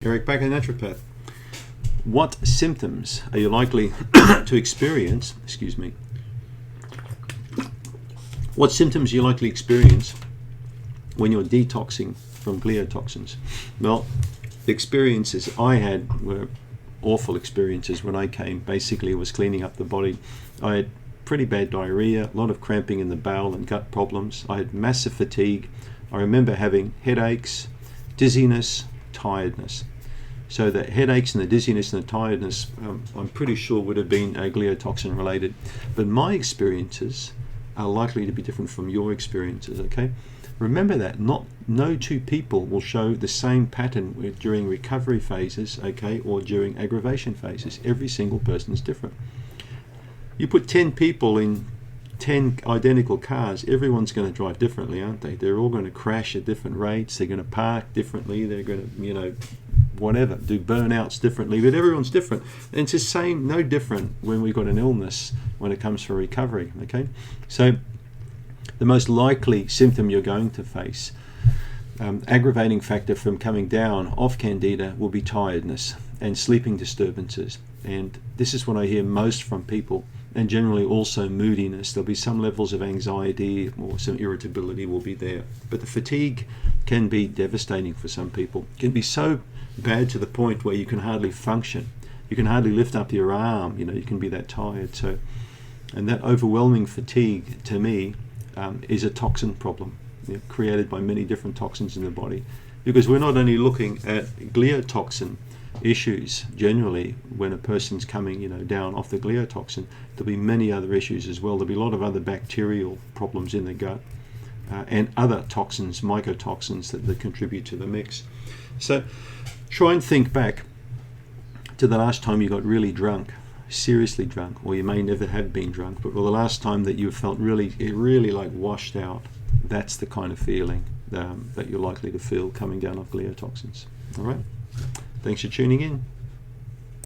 Eric Bakker, naturopath. What symptoms are you likely to experience? Excuse me. What symptoms are you likely to experience when you're detoxing from gliotoxins? Well, the experiences I had were awful experiences when I came. Basically, it was cleaning up the body. I had pretty bad diarrhea, a lot of cramping in the bowel and gut problems. I had massive fatigue. I remember having headaches, dizziness, tiredness. So the headaches and the dizziness and the tiredness, I'm pretty sure would have been gliotoxin related. But my experiences are likely to be different from your experiences, okay? Remember that no two people will show the same pattern during recovery phases, okay, or during aggravation phases. Every single person is different. You put 10 people in 10 identical cars, everyone's going to drive differently, aren't they? They're all going to crash at different rates. They're going to park differently. They're going to, whatever, do burnouts differently, but everyone's different. And it's the same, no different when we've got an illness when it comes for recovery, okay? So the most likely symptom you're going to face, aggravating factor from coming down off candida, will be tiredness and sleeping disturbances. And this is what I hear most from people, and generally also moodiness. There'll be some levels of anxiety or some irritability will be there. But the fatigue can be devastating for some people. It can be so bad to the point where you can hardly function. You can hardly lift up your arm, you can be that tired. So, and that overwhelming fatigue, to me, is a toxin problem, created by many different toxins in the body. Because we're not only looking at gliotoxin issues generally when a person's coming down off the gliotoxin, there'll be many other issues as well. There'll be a lot of other bacterial problems in the gut and other toxins, mycotoxins that contribute to the mix. So try and think back to the last time you got really drunk, seriously drunk, or you may never have been drunk, but the last time that you felt really like washed out. That's the kind of feeling that you're likely to feel coming down off gliotoxins. All right. Thanks for tuning in.